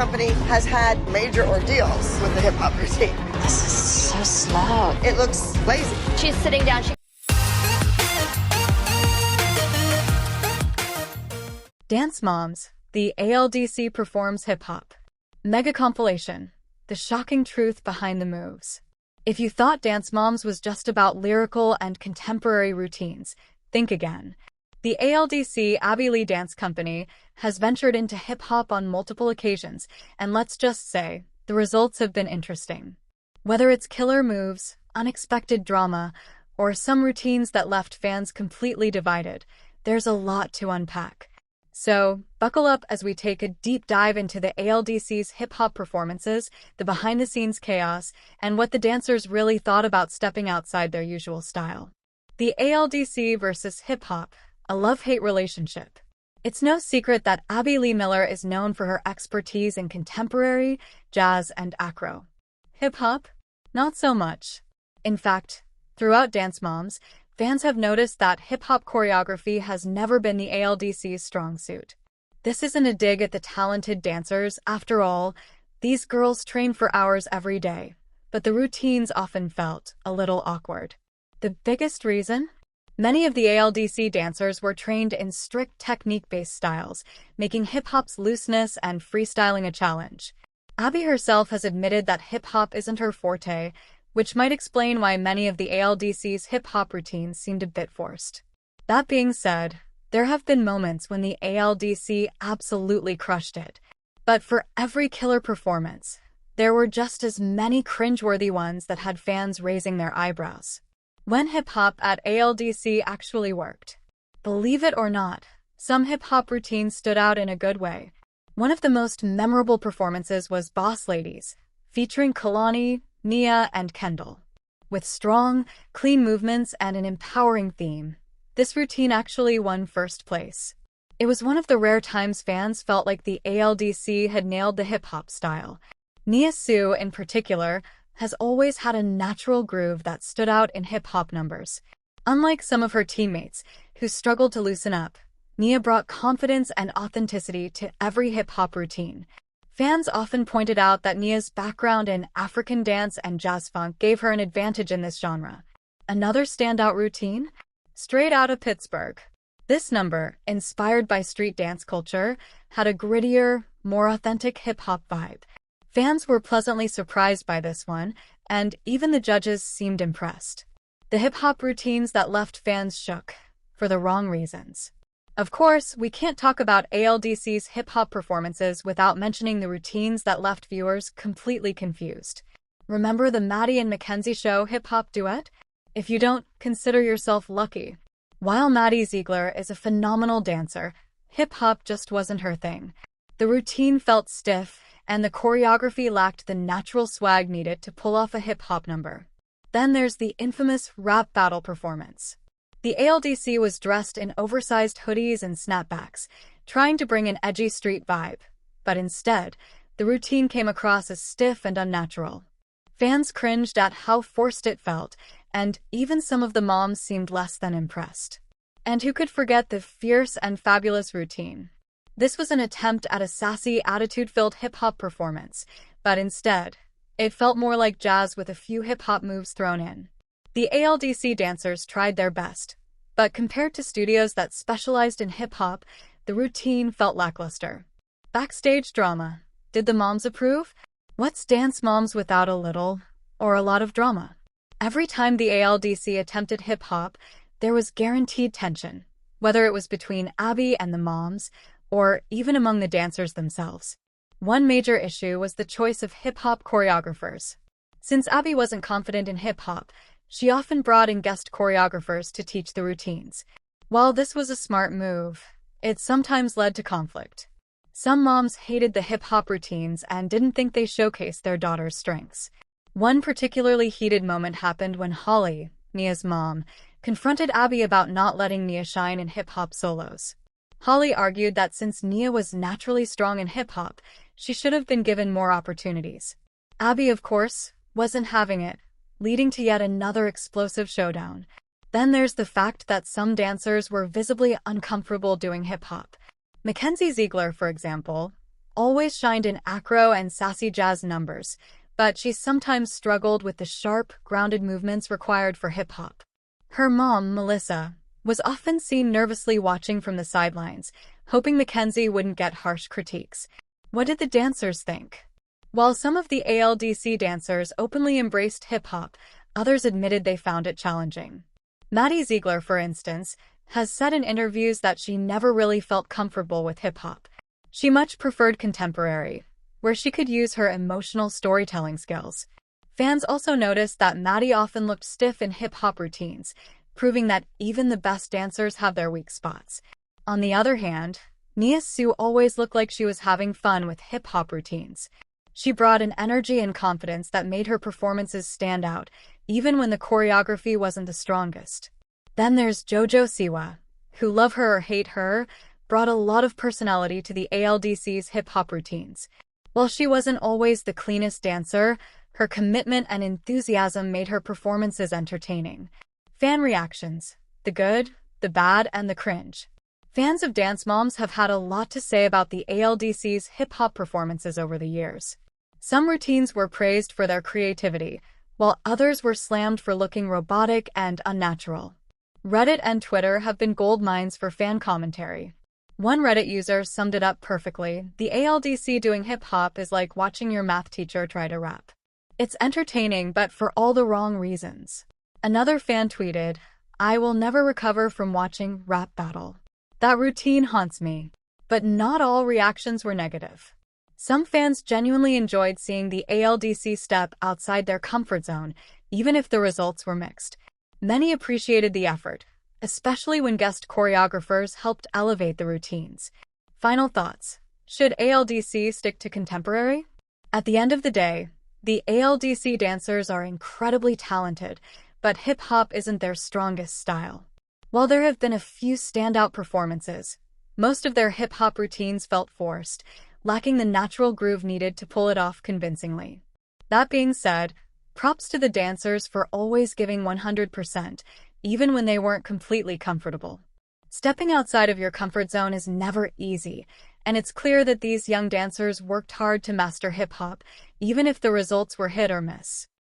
company has had major ordeals with the hip-hop routine. This is so slow. It looks lazy. She's sitting down. Dance Moms, the ALDC performs hip-hop. MEGA-Compilation, the shocking truth behind the moves. If you thought Dance Moms was just about lyrical and contemporary routines, think again. The ALDC Abby Lee Dance Company has ventured into hip-hop on multiple occasions, and let's just say, the results have been interesting. Whether it's killer moves, unexpected drama, or some routines that left fans completely divided, there's a lot to unpack. So, buckle up as we take a deep dive into the ALDC's hip-hop performances, the behind-the-scenes chaos, and what the dancers really thought about stepping outside their usual style. The ALDC versus hip-hop, a love-hate relationship. It's no secret that Abby Lee Miller is known for her expertise in contemporary, jazz, and acro. Hip-hop? Not so much. In fact, throughout Dance Moms, fans have noticed that hip-hop choreography has never been the ALDC's strong suit. This isn't a dig at the talented dancers. After all, these girls train for hours every day, but the routines often felt a little awkward. The biggest reason? Many of the ALDC dancers were trained in strict technique-based styles, making hip-hop's looseness and freestyling a challenge. Abby herself has admitted that hip-hop isn't her forte, which might explain why many of the ALDC's hip-hop routines seemed a bit forced. That being said, there have been moments when the ALDC absolutely crushed it. But for every killer performance, there were just as many cringeworthy ones that had fans raising their eyebrows. When hip-hop at ALDC actually worked. Believe it or not, some hip-hop routines stood out in a good way. One of the most memorable performances was Boss Ladies, featuring Kalani, Nia, and Kendall. With strong, clean movements and an empowering theme, this routine actually won first place. It was one of the rare times fans felt like the ALDC had nailed the hip-hop style. Nia Sue, in particular, has always had a natural groove that stood out in hip-hop numbers. Unlike some of her teammates, who struggled to loosen up, Nia brought confidence and authenticity to every hip-hop routine. Fans often pointed out that Nia's background in African dance and jazz funk gave her an advantage in this genre. Another standout routine? Straight Outta Pittsburgh. This number, inspired by street dance culture, had a grittier, more authentic hip-hop vibe. Fans were pleasantly surprised by this one, and even the judges seemed impressed. The hip-hop routines that left fans shook, for the wrong reasons. Of course, we can't talk about ALDC's hip-hop performances without mentioning the routines that left viewers completely confused. Remember the Maddie and Mackenzie show hip-hop duet? If you don't, consider yourself lucky. While Maddie Ziegler is a phenomenal dancer, hip-hop just wasn't her thing. The routine felt stiff, and the choreography lacked the natural swag needed to pull off a hip-hop number. Then there's the infamous rap battle performance. The ALDC was dressed in oversized hoodies and snapbacks, trying to bring an edgy street vibe. But instead, the routine came across as stiff and unnatural. Fans cringed at how forced it felt, and even some of the moms seemed less than impressed. And who could forget the fierce and fabulous routine? This was an attempt at a sassy, attitude-filled hip-hop performance, but instead, it felt more like jazz with a few hip-hop moves thrown in. The ALDC dancers tried their best, but compared to studios that specialized in hip-hop, the routine felt lackluster. Backstage drama. Did the moms approve? What's Dance Moms without a little, or a lot of drama? Every time the ALDC attempted hip-hop, there was guaranteed tension, whether it was between Abby and the moms, or even among the dancers themselves. One major issue was the choice of hip-hop choreographers. Since Abby wasn't confident in hip-hop, she often brought in guest choreographers to teach the routines. While this was a smart move, it sometimes led to conflict. Some moms hated the hip-hop routines and didn't think they showcased their daughter's strengths. One particularly heated moment happened when Holly, Nia's mom, confronted Abby about not letting Nia shine in hip-hop solos. Holly argued that since Nia was naturally strong in hip-hop, she should have been given more opportunities. Abby, of course, wasn't having it, leading to yet another explosive showdown. Then there's the fact that some dancers were visibly uncomfortable doing hip-hop. Mackenzie Ziegler, for example, always shined in acro and sassy jazz numbers, but she sometimes struggled with the sharp, grounded movements required for hip-hop. Her mom, Melissa, was often seen nervously watching from the sidelines, hoping Mackenzie wouldn't get harsh critiques. What did the dancers think? While some of the ALDC dancers openly embraced hip-hop, others admitted they found it challenging. Maddie, for instance, has said in interviews that she never really felt comfortable with hip-hop. She much preferred contemporary, where she could use her emotional storytelling skills. Fans also noticed that Maddie often looked stiff in hip-hop routines, proving that even the best dancers have their weak spots. On the other hand, Sue always looked like she was having fun with hip-hop routines. She brought an energy and confidence that made her performances stand out, even when the choreography wasn't the strongest. Then there's JoJo Siwa, who, love her or hate her, brought a lot of personality to the ALDC's hip-hop routines. While she wasn't always the cleanest dancer, her commitment and enthusiasm made her performances entertaining. Fan reactions: the good, the bad, and the cringe. Fans of Dance Moms have had a lot to say about the ALDC's hip-hop performances over the years. Some routines were praised for their creativity, while others were slammed for looking robotic and unnatural. Reddit and Twitter have been gold mines for fan commentary. One Reddit user summed it up perfectly: the ALDC doing hip-hop is like watching your math teacher try to rap. It's entertaining, but for all the wrong reasons. Another fan tweeted, "I will never recover from watching rap battle. That routine haunts me." But not all reactions were negative. Some fans genuinely enjoyed seeing the ALDC step outside their comfort zone, even if the results were mixed. Many appreciated the effort, especially when guest choreographers helped elevate the routines. Final thoughts: should ALDC stick to contemporary? At the end of the day, the ALDC dancers are incredibly talented, but hip-hop isn't their strongest style. While there have been a few standout performances, most of their hip-hop routines felt forced, lacking the natural groove needed to pull it off convincingly. That being said, props to the dancers for always giving 100%, even when they weren't completely comfortable. Stepping outside of your comfort zone is never easy, and it's clear that these young dancers worked hard to master hip-hop, even if the results were hit or miss.